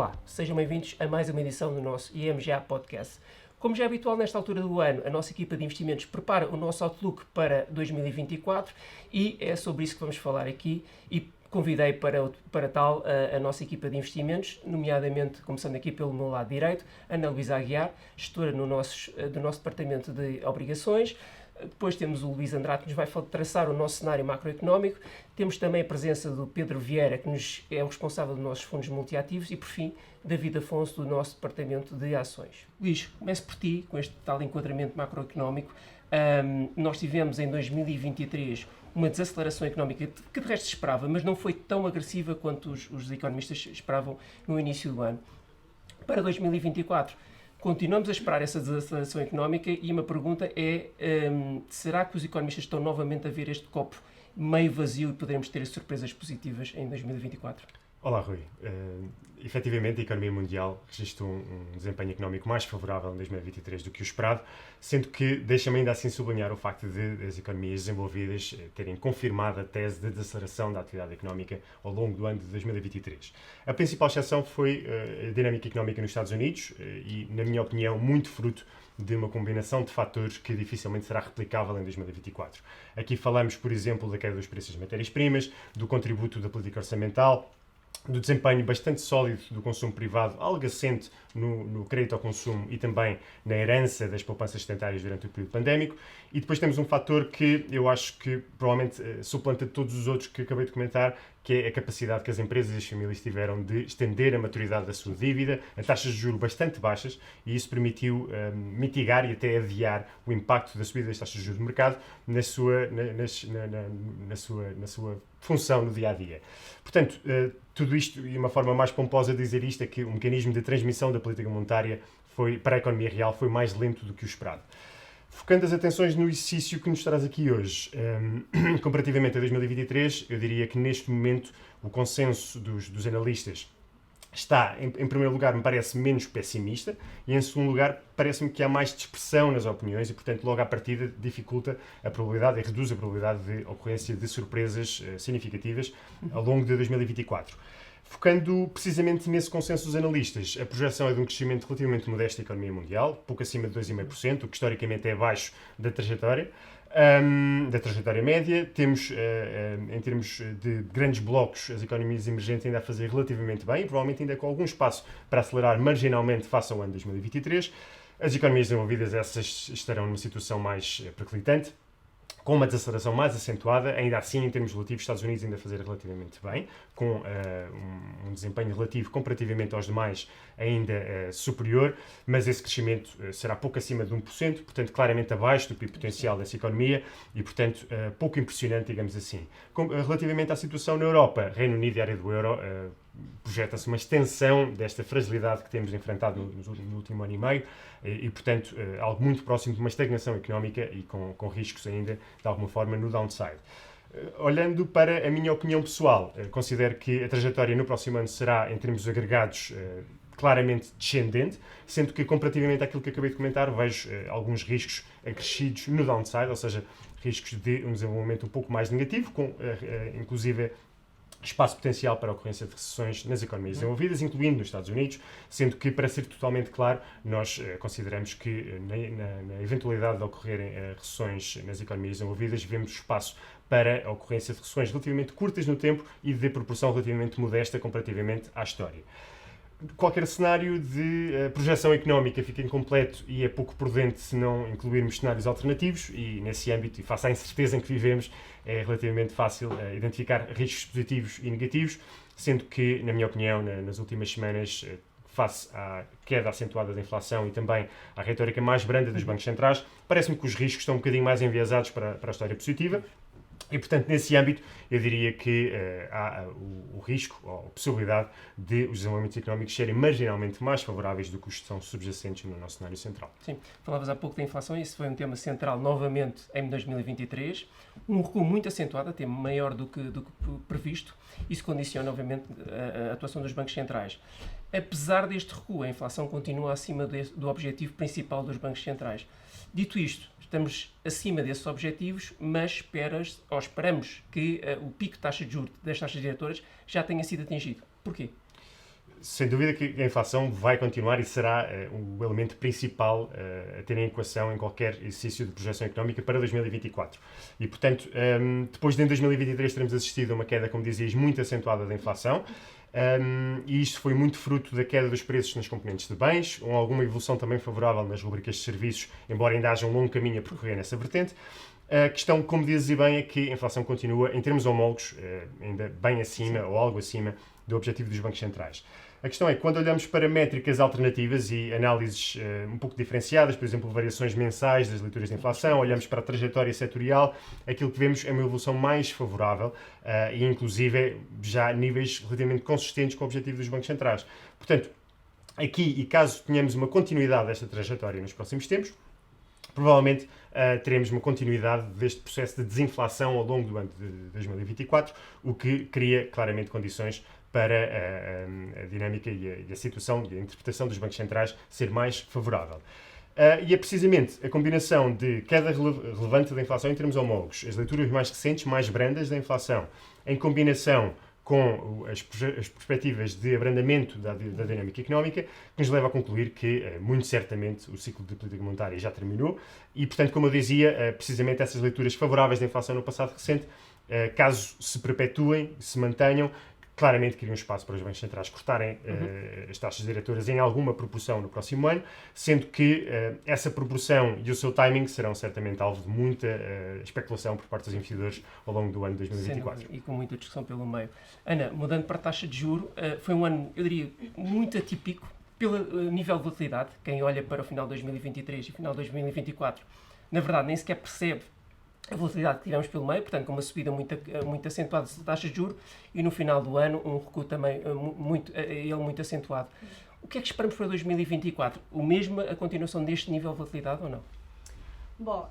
Olá, sejam bem-vindos a mais uma edição do nosso IMGA Podcast. Como já é habitual nesta altura do ano, a nossa equipa de investimentos prepara o nosso outlook para 2024 e é sobre isso que vamos falar aqui e convidei para tal a nossa equipa de investimentos, nomeadamente, começando aqui pelo meu lado direito, Ana Luísa Aguiar, gestora do nosso departamento de obrigações. Depois temos o Luís Andrade, que nos vai traçar o nosso cenário macroeconómico. Temos também a presença do Pedro Vieira, que é o responsável dos nossos fundos multiativos. E, por fim, David Afonso, do nosso departamento de ações. Luís, começo por ti, com este tal enquadramento macroeconómico. Nós tivemos em 2023 uma desaceleração económica que de resto se esperava, mas não foi tão agressiva quanto os economistas esperavam no início do ano. Para 2024, continuamos a esperar essa desaceleração económica e uma pergunta é, será que os economistas estão novamente a ver este copo meio vazio e poderemos ter surpresas positivas em 2024? Olá, Rui. Efetivamente, a economia mundial registrou um desempenho económico mais favorável em 2023 do que o esperado, sendo que deixa-me ainda assim sublinhar o facto de as economias desenvolvidas terem confirmado a tese de desaceleração da atividade económica ao longo do ano de 2023. A principal exceção foi a dinâmica económica nos Estados Unidos e, na minha opinião, muito fruto de uma combinação de fatores que dificilmente será replicável em 2024. Aqui falamos, por exemplo, da queda dos preços das matérias-primas, do contributo da política orçamental, do desempenho bastante sólido do consumo privado, algo assente no crédito ao consumo e também na herança das poupanças sedentárias durante o período pandémico. E depois temos um fator que eu acho que provavelmente suplanta todos os outros que acabei de comentar, que é a capacidade que as empresas e as famílias tiveram de estender a maturidade da sua dívida a taxas de juros bastante baixas, e isso permitiu mitigar e até adiar o impacto da subida das taxas de juros do mercado na sua função no dia-a-dia. Portanto, tudo isto, e uma forma mais pomposa de dizer isto, é que o mecanismo de transmissão da política monetária para a economia real foi mais lento do que o esperado. Focando as atenções no exercício que nos traz aqui hoje, comparativamente a 2023, eu diria que neste momento o consenso dos analistas está, em primeiro lugar, me parece menos pessimista, e em segundo lugar, parece-me que há mais dispersão nas opiniões e, portanto, logo à partida dificulta a probabilidade e reduz a probabilidade de ocorrência de surpresas significativas ao longo de 2024. Focando precisamente nesse consenso dos analistas, a projeção é de um crescimento relativamente modesto da economia mundial, pouco acima de 2,5%, o que historicamente é abaixo da trajetória média. Temos, em termos de grandes blocos, as economias emergentes ainda a fazer relativamente bem, provavelmente ainda com algum espaço para acelerar marginalmente face ao ano 2023. As economias desenvolvidas, essas estarão numa situação mais periclitante, com uma desaceleração mais acentuada. Ainda assim, em termos relativos, os Estados Unidos ainda a fazer relativamente bem, com um desempenho relativo comparativamente aos demais ainda superior, mas esse crescimento será pouco acima de 1%, portanto claramente abaixo do PIB potencial dessa economia e, portanto, pouco impressionante, digamos assim. Relativamente à situação na Europa, Reino Unido e área do euro, projeta-se uma extensão desta fragilidade que temos enfrentado no último ano e meio e, portanto, algo muito próximo de uma estagnação económica e com riscos ainda, de alguma forma, no downside. Olhando para a minha opinião pessoal, considero que a trajetória no próximo ano será, em termos agregados, claramente descendente, sendo que, comparativamente àquilo que acabei de comentar, vejo alguns riscos acrescidos no downside, ou seja, riscos de um desenvolvimento um pouco mais negativo, com, inclusive, espaço potencial para a ocorrência de recessões nas economias desenvolvidas, incluindo nos Estados Unidos, sendo que, para ser totalmente claro, nós consideramos que, na eventualidade de ocorrerem recessões nas economias desenvolvidas, vemos espaço para a ocorrência de recessões relativamente curtas no tempo e de proporção relativamente modesta comparativamente à história. Qualquer cenário de projeção económica fica incompleto e é pouco prudente se não incluirmos cenários alternativos, e nesse âmbito, e face à incerteza em que vivemos, é relativamente fácil identificar riscos positivos e negativos, sendo que, na minha opinião, nas últimas semanas, face à queda acentuada da inflação e também à retórica mais branda dos bancos centrais, parece-me que os riscos estão um bocadinho mais enviesados para a história positiva. E, portanto, nesse âmbito, eu diria que há o risco, ou a possibilidade de os desenvolvimentos económicos serem marginalmente mais favoráveis do que os que são subjacentes no nosso cenário central. Sim, falavas há pouco da inflação e isso foi um tema central novamente em 2023. Um recuo muito acentuado, até maior do que previsto. Isso condiciona, obviamente, a atuação dos bancos centrais. Apesar deste recuo, a inflação continua acima do objetivo principal dos bancos centrais. Dito isto, estamos acima desses objetivos, mas esperamos que o pico de taxa de juros das taxas diretoras já tenha sido atingido. Porquê? sem dúvida que a inflação vai continuar e será o elemento principal a ter em equação em qualquer exercício de projeção económica para 2024. E, portanto, depois de em 2023 teremos assistido a uma queda, como dizias, muito acentuada da inflação, e isto foi muito fruto da queda dos preços nas componentes de bens, com alguma evolução também favorável nas rubricas de serviços, embora ainda haja um longo caminho a percorrer nessa vertente. A questão, como dizes bem, é que a inflação continua, em termos homólogos, ainda bem acima ou algo acima do objetivo dos bancos centrais. A questão é que quando olhamos para métricas alternativas e análises um pouco diferenciadas, por exemplo, variações mensais das leituras de inflação, olhamos para a trajetória setorial, aquilo que vemos é uma evolução mais favorável e, inclusive, já níveis relativamente consistentes com o objetivo dos bancos centrais. Portanto, aqui, e caso tenhamos uma continuidade desta trajetória nos próximos tempos, provavelmente teremos uma continuidade deste processo de desinflação ao longo do ano de 2024, o que cria claramente condições para a dinâmica e a situação e a interpretação dos bancos centrais ser mais favorável. E é precisamente a combinação de queda relevante da inflação em termos homólogos, as leituras mais recentes, mais brandas da inflação, em combinação com as perspectivas de abrandamento da dinâmica económica, que nos leva a concluir que, muito certamente, o ciclo de política monetária já terminou e, portanto, como eu dizia, precisamente essas leituras favoráveis da inflação no passado recente, caso se perpetuem, se mantenham, claramente criam espaço para os bancos centrais cortarem as taxas diretoras em alguma proporção no próximo ano, sendo que essa proporção e o seu timing serão certamente alvo de muita especulação por parte dos investidores ao longo do ano de 2024. E com muita discussão pelo meio. Ana, mudando para a taxa de juros, foi um ano, eu diria, muito atípico pelo nível de volatilidade. Quem olha para o final de 2023 e o final de 2024, na verdade, nem sequer percebe a volatilidade que tivemos pelo meio, portanto, com uma subida muito acentuada de taxas de juros e no final do ano um recuo também muito acentuado. O que é que esperamos para 2024? O mesmo, a continuação deste nível de volatilidade ou não? Bom,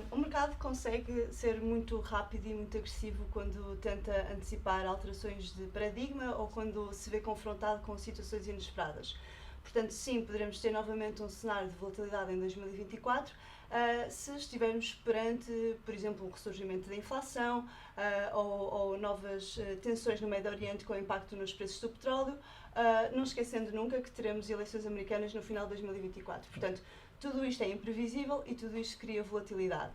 o mercado consegue ser muito rápido e muito agressivo quando tenta antecipar alterações de paradigma ou quando se vê confrontado com situações inesperadas. Portanto, sim, poderemos ter novamente um cenário de volatilidade em 2024, se estivermos perante, por exemplo, um ressurgimento da inflação ou novas tensões no Médio Oriente com impacto nos preços do petróleo, não esquecendo nunca que teremos eleições americanas no final de 2024. Portanto, tudo isto é imprevisível e tudo isto cria volatilidade.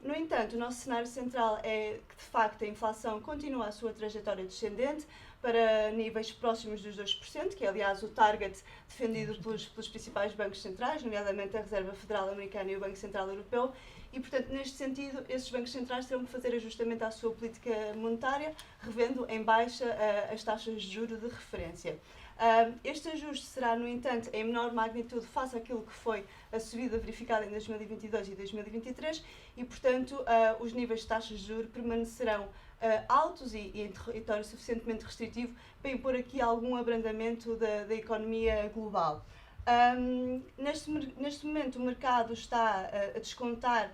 No entanto, o nosso cenário central é que, de facto, a inflação continua a sua trajetória descendente para níveis próximos dos 2%, que é, aliás, o target defendido pelos principais bancos centrais, nomeadamente a Reserva Federal Americana e o Banco Central Europeu, e, portanto, neste sentido, esses bancos centrais terão que fazer ajustamento à sua política monetária, revendo em baixa as taxas de juros de referência. Este ajuste será, no entanto, em menor magnitude face àquilo que foi a subida verificada em 2022 e 2023 e, portanto, os níveis de taxas de juros permanecerão altos e em território suficientemente restritivo para impor aqui algum abrandamento da economia global. Neste momento, o mercado está a descontar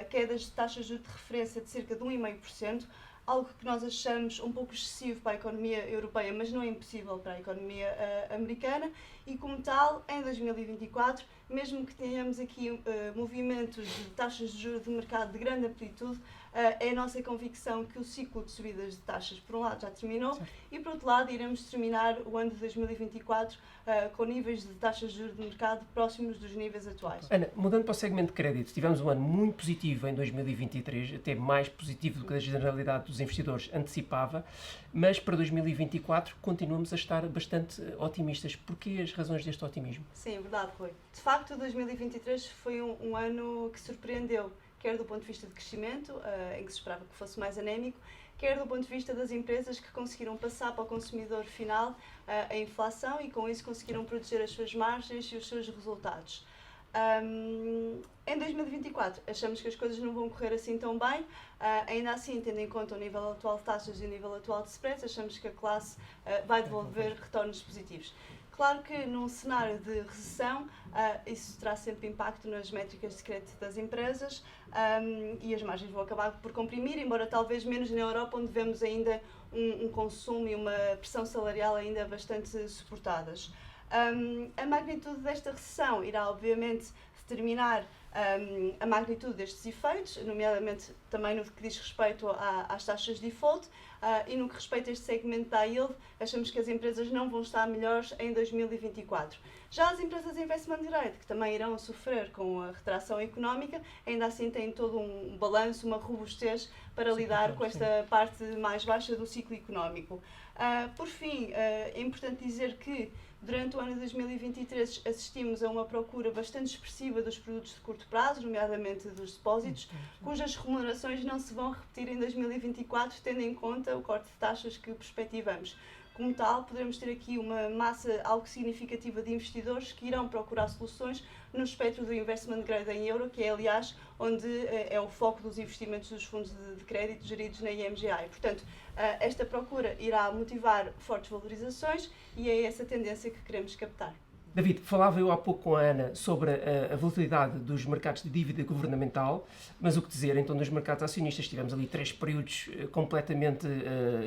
quedas de taxas de juros de referência de cerca de 1,5%, algo que nós achamos um pouco excessivo para a economia europeia, mas não é impossível para a economia americana, e como tal, em 2024, mesmo que tenhamos aqui movimentos de taxas de juros de mercado de grande amplitude, é a nossa convicção que o ciclo de subidas de taxas, por um lado, já terminou, e por outro lado, iremos terminar o ano de 2024 com níveis de taxas de juros de mercado próximos dos níveis atuais. Ana, mudando para o segmento de crédito, tivemos um ano muito positivo em 2023, até mais positivo do que a generalidade dos investidores antecipava, mas para 2024 continuamos a estar bastante otimistas. Porquê as razões deste otimismo? Sim, verdade, foi. De facto, 2023 foi um ano que surpreendeu, quer do ponto de vista de crescimento, em que se esperava que fosse mais anémico, quer do ponto de vista das empresas que conseguiram passar para o consumidor final a inflação e com isso conseguiram proteger as suas margens e os seus resultados. Em 2024 achamos que as coisas não vão correr assim tão bem, ainda assim, tendo em conta o nível atual de taxas e o nível atual de spreads, achamos que a classe vai devolver retornos positivos. Claro que num cenário de recessão, isso terá sempre impacto nas métricas de crédito das empresas e as margens vão acabar por comprimir, embora talvez menos na Europa, onde vemos ainda um consumo e uma pressão salarial ainda bastante suportadas. A magnitude desta recessão irá, obviamente, determinar a magnitude destes efeitos, nomeadamente também no que diz respeito às taxas de default, e no que respeita a este segmento da yield, achamos que as empresas não vão estar melhores em 2024. Já as empresas de investment grade, que também irão sofrer com a retração económica, ainda assim têm todo um balanço, uma robustez para lidar com esta parte mais baixa do ciclo económico. Por fim, é importante dizer que durante o ano de 2023 assistimos a uma procura bastante expressiva dos produtos de curto prazo, nomeadamente dos depósitos, cujas remunerações não se vão repetir em 2024, tendo em conta o corte de taxas que perspectivamos. Como tal, poderemos ter aqui uma massa algo significativa de investidores que irão procurar soluções no espectro do investment grade em euro, que é, aliás, onde é o foco dos investimentos dos fundos de crédito geridos na IMGA. E, portanto, esta procura irá motivar fortes valorizações e é essa tendência que queremos captar. David, falava eu há pouco com a Ana sobre a volatilidade dos mercados de dívida governamental, mas o que dizer, então, dos mercados acionistas? Tivemos ali 3 períodos completamente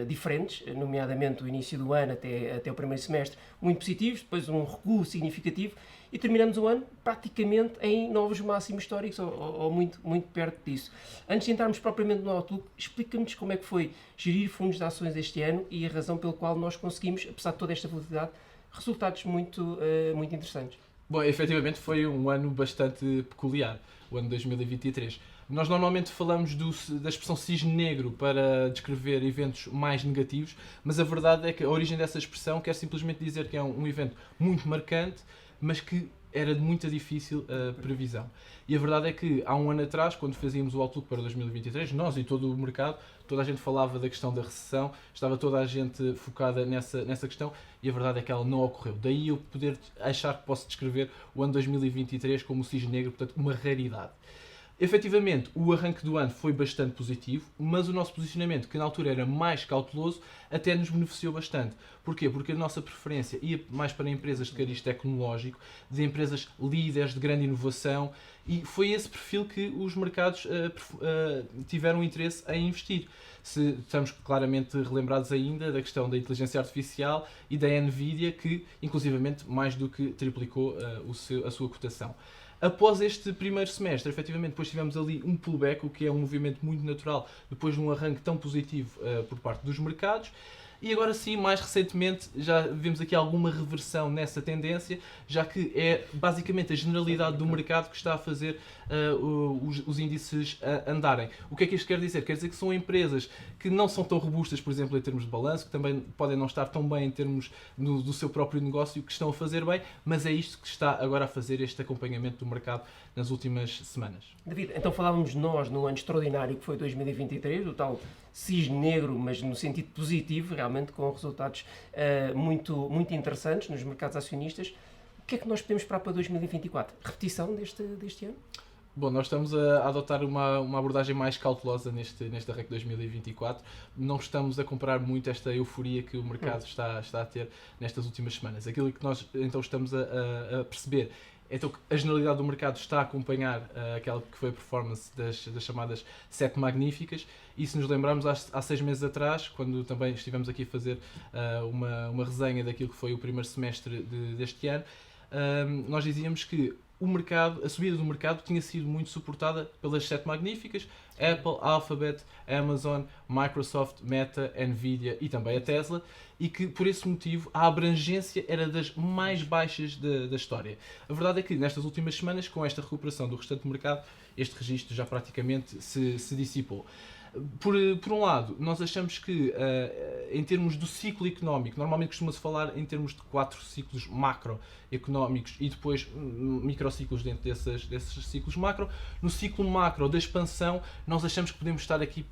diferentes, nomeadamente o início do ano até o primeiro semestre, muito positivos, depois um recuo significativo, e terminamos o ano praticamente em novos máximos históricos, ou muito, muito perto disso. Antes de entrarmos propriamente no Outlook, explica-nos como é que foi gerir fundos de ações este ano e a razão pela qual nós conseguimos, apesar de toda esta volatilidade, resultados muito interessantes. Bom, efetivamente foi um ano bastante peculiar, o ano 2023. Nós normalmente falamos da expressão cisne negro para descrever eventos mais negativos, mas a verdade é que a origem dessa expressão quer simplesmente dizer que é um evento muito marcante, mas que era de muita difícil previsão. E a verdade é que há um ano atrás, quando fazíamos o Outlook para 2023, nós e todo o mercado, toda a gente falava da questão da recessão, estava toda a gente focada nessa questão, e a verdade é que ela não ocorreu. Daí eu poder achar que posso descrever o ano 2023 como o cisne negro, portanto uma raridade. Efetivamente, o arranque do ano foi bastante positivo, mas o nosso posicionamento, que na altura era mais cauteloso, até nos beneficiou bastante. Porquê? Porque a nossa preferência ia mais para empresas de cariz tecnológico, de empresas líderes de grande inovação, e foi esse perfil que os mercados tiveram interesse em investir. Estamos claramente relembrados ainda da questão da inteligência artificial e da Nvidia, que inclusivamente mais do que triplicou a sua cotação. Após este primeiro semestre, efetivamente, depois tivemos ali um pullback, o que é um movimento muito natural, depois de um arranque tão positivo por parte dos mercados. E agora sim, mais recentemente, já vimos aqui alguma reversão nessa tendência, já que é basicamente a generalidade do mercado que está a fazer os índices andarem. O que é que isto quer dizer? Quer dizer que são empresas que não são tão robustas, por exemplo, em termos de balanço, que também podem não estar tão bem em termos do seu próprio negócio, que estão a fazer bem, mas é isto que está agora a fazer este acompanhamento do mercado nas últimas semanas. David, então falávamos nós num ano extraordinário que foi 2023, o tal cisne negro, mas no sentido positivo, realmente com resultados muito interessantes nos mercados acionistas. O que é que nós podemos esperar para 2024? Repetição deste ano? Bom, nós estamos a adotar uma abordagem mais cautelosa neste arranque 2024. Não estamos a comprar muito esta euforia que o mercado está a ter nestas últimas semanas. Aquilo que nós então estamos a perceber então a generalidade do mercado está a acompanhar aquela que foi a performance das chamadas 7 magníficas, e se nos lembrarmos há 6 meses atrás, quando também estivemos aqui a fazer uma resenha daquilo que foi o primeiro semestre deste ano, nós dizíamos que a subida do mercado tinha sido muito suportada pelas 7 magníficas: Apple, Alphabet, Amazon, Microsoft, Meta, Nvidia e também a Tesla, e que por esse motivo a abrangência era das mais baixas da história. A verdade é que nestas últimas semanas, com esta recuperação do restante do mercado, este registro já praticamente se dissipou. Por um lado, nós achamos que, em termos do ciclo económico, normalmente costuma-se falar em termos de 4 ciclos macroeconómicos e depois microciclos dentro desses ciclos macro. No ciclo macro da expansão, nós achamos que podemos estar aqui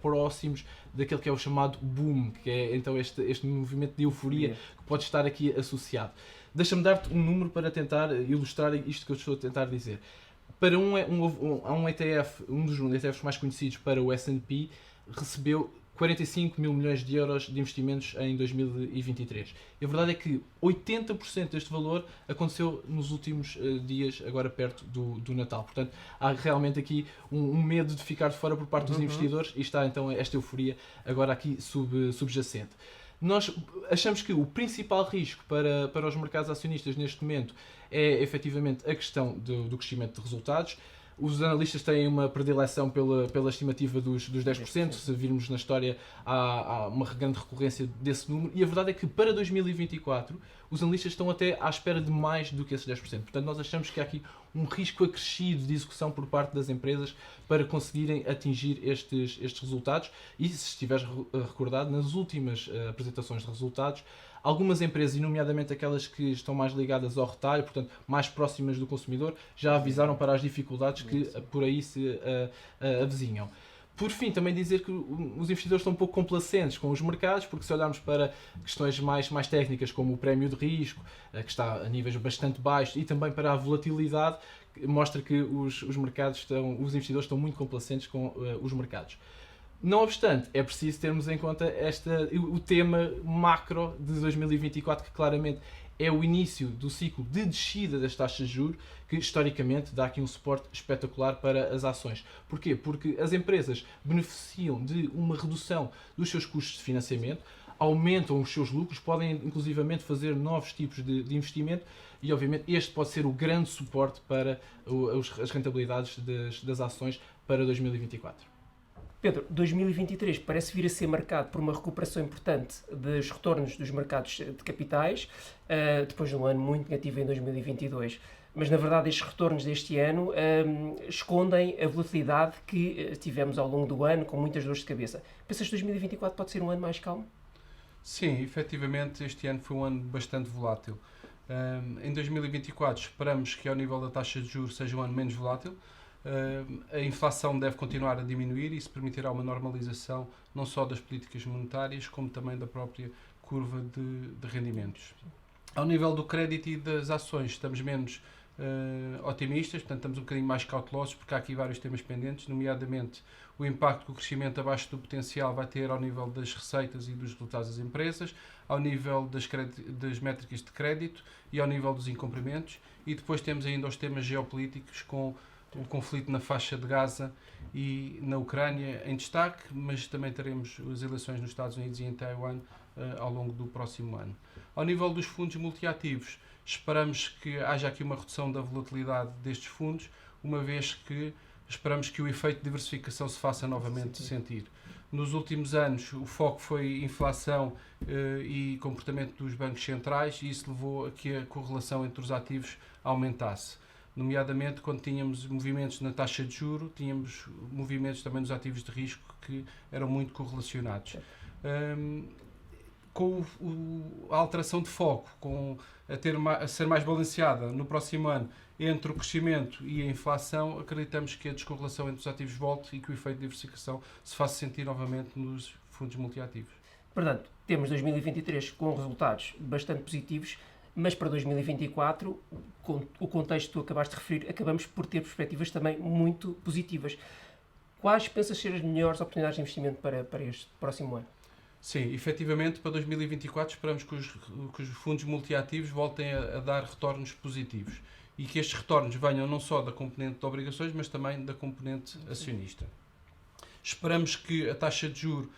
próximos daquele que é o chamado boom, que é então este movimento de euforia que pode estar aqui associado. Deixa-me dar-te um número para tentar ilustrar isto que eu estou a tentar dizer. Para um ETF, um dos ETFs mais conhecidos para o S&P, recebeu 45 mil milhões de euros de investimentos em 2023. E a verdade é que 80% deste valor aconteceu nos últimos dias, agora perto do Natal. Portanto, há realmente aqui um medo de ficar de fora por parte dos investidores, e está então esta euforia agora aqui subjacente. Nós achamos que o principal risco para os mercados acionistas neste momento é efetivamente a questão do crescimento de resultados. Os analistas têm uma predileção pela estimativa dos 10%, se virmos na história há uma grande recorrência desse número, e a verdade é que para 2024 os analistas estão até à espera de mais do que esses 10%. Portanto, nós achamos que há aqui um risco acrescido de execução por parte das empresas para conseguirem atingir estes resultados, e se estiveres recordado, nas últimas apresentações de resultados, algumas empresas, e nomeadamente aquelas que estão mais ligadas ao retalho, portanto mais próximas do consumidor, já avisaram para as dificuldades que por aí se avizinham. Por fim, também dizer que os investidores estão um pouco complacentes com os mercados, porque se olharmos para questões mais técnicas, como o prémio de risco, que está a níveis bastante baixos, e também para a volatilidade, mostra que os investidores estão muito complacentes com os mercados. Não obstante, é preciso termos em conta o tema macro de 2024, que claramente é o início do ciclo de descida das taxas de juros, que historicamente dá aqui um suporte espetacular para as ações. Porquê? Porque as empresas beneficiam de uma redução dos seus custos de financiamento, aumentam os seus lucros, podem inclusivamente fazer novos tipos de investimento, e obviamente este pode ser o grande suporte para as rentabilidades das ações para 2024. Pedro, 2023 parece vir a ser marcado por uma recuperação importante dos retornos dos mercados de capitais, depois de um ano muito negativo em 2022. Mas, na verdade, estes retornos deste ano escondem a volatilidade que tivemos ao longo do ano, com muitas dores de cabeça. Pensas que 2024 pode ser um ano mais calmo? Sim, efetivamente este ano foi um ano bastante volátil. Em 2024 esperamos que ao nível da taxa de juros seja um ano menos volátil. A inflação deve continuar a diminuir e isso permitirá uma normalização não só das políticas monetárias como também da própria curva de rendimentos. Ao nível do crédito e das ações estamos menos otimistas, portanto estamos um bocadinho mais cautelosos porque há aqui vários temas pendentes, nomeadamente o impacto que o crescimento abaixo do potencial vai ter ao nível das receitas e dos resultados das empresas, ao nível das métricas de crédito e ao nível dos incumprimentos, e depois temos ainda os temas geopolíticos com o conflito na faixa de Gaza e na Ucrânia em destaque, mas também teremos as eleições nos Estados Unidos e em Taiwan ao longo do próximo ano. Ao nível dos fundos multiativos, esperamos que haja aqui uma redução da volatilidade destes fundos, uma vez que esperamos que o efeito de diversificação se faça novamente sentir. Nos últimos anos, o foco foi inflação e comportamento dos bancos centrais, e isso levou a que a correlação entre os ativos aumentasse. Nomeadamente, quando tínhamos movimentos na taxa de juro, tínhamos movimentos também nos ativos de risco que eram muito correlacionados. Com a alteração de foco, com a ser mais balanceada no próximo ano entre o crescimento e a inflação, acreditamos que a descorrelação entre os ativos volte e que o efeito de diversificação se faça sentir novamente nos fundos multiativos. Portanto, temos 2023 com resultados bastante positivos, mas para 2024, com o contexto que tu acabaste de referir, acabamos por ter perspectivas também muito positivas. Quais pensas ser as melhores oportunidades de investimento para este próximo ano? Sim, efetivamente, para 2024 esperamos que os fundos multiativos voltem a dar retornos positivos e que estes retornos venham não só da componente de obrigações, mas também da componente acionista. Esperamos que a taxa de juros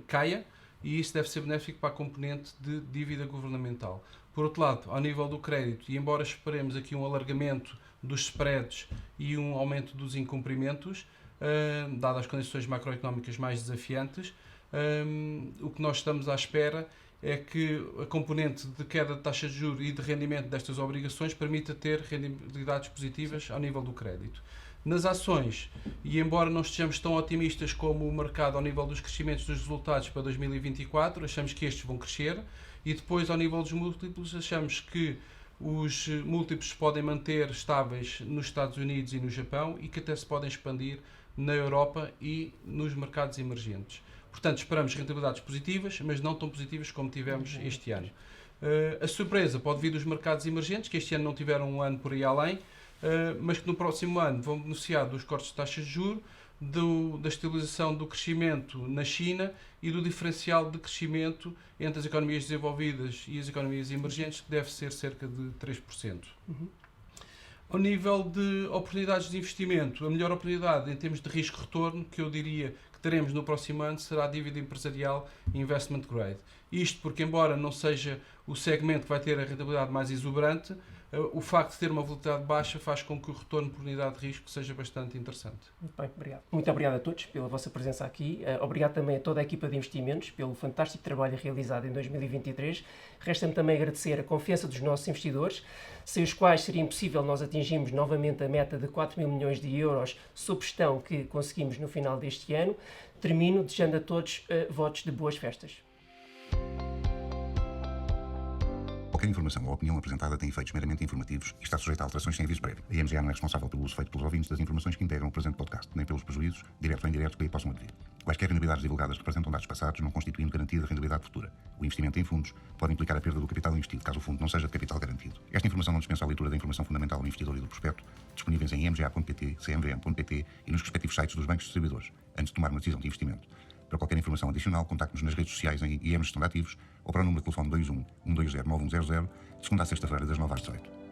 caia, e isso deve ser benéfico para a componente de dívida governamental. Por outro lado, ao nível do crédito, e embora esperemos aqui um alargamento dos spreads e um aumento dos incumprimentos, dadas as condições macroeconómicas mais desafiantes, o que nós estamos à espera é que a componente de queda de taxa de juros e de rendimento destas obrigações permita ter rentabilidades positivas ao nível do crédito. Nas ações, e embora não estejamos tão otimistas como o mercado ao nível dos crescimentos dos resultados para 2024, achamos que estes vão crescer, e depois ao nível dos múltiplos achamos que os múltiplos se podem manter estáveis nos Estados Unidos e no Japão e que até se podem expandir na Europa e nos mercados emergentes. Portanto, esperamos rentabilidades positivas, mas não tão positivas como tivemos este ano. A surpresa pode vir dos mercados emergentes, que este ano não tiveram um ano por aí além, mas que no próximo ano vão beneficiar dos cortes de taxas de juros, da estabilização do crescimento na China e do diferencial de crescimento entre as economias desenvolvidas e as economias emergentes, que deve ser cerca de 3%. Ao nível de oportunidades de investimento, a melhor oportunidade em termos de risco-retorno, que eu diria que teremos no próximo ano, será a dívida empresarial investment grade. Isto porque, embora não seja o segmento que vai ter a rentabilidade mais exuberante, o facto de ter uma volatilidade baixa faz com que o retorno por unidade de risco seja bastante interessante. Muito bem, obrigado. Muito obrigado a todos pela vossa presença aqui. Obrigado também a toda a equipa de investimentos pelo fantástico trabalho realizado em 2023. Resta-me também agradecer a confiança dos nossos investidores, sem os quais seria impossível nós atingirmos novamente a meta de 4 mil milhões de euros sob gestão que conseguimos no final deste ano. Termino desejando a todos votos de boas festas. Qualquer informação ou opinião apresentada tem efeitos meramente informativos e está sujeita a alterações sem aviso prévio. A IMGA não é responsável pelo uso feito pelos ouvintes das informações que integram o presente podcast, nem pelos prejuízos, diretos ou indiretos, que aí possam advir. Quaisquer rentabilidades divulgadas representam dados passados, não constituindo garantia de rentabilidade futura. O investimento em fundos pode implicar a perda do capital investido, caso o fundo não seja de capital garantido. Esta informação não dispensa a leitura da informação fundamental do investidor e do prospecto, disponíveis em imga.pt, cmvm.pt e nos respectivos sites dos bancos distribuidores, antes de tomar uma decisão de investimento. Para qualquer informação adicional, contacte-nos nas redes sociais em IM Gestão de Ativos ou para o número de telefone 21 120 9100, de segunda a sexta-feira, das 9 às 18.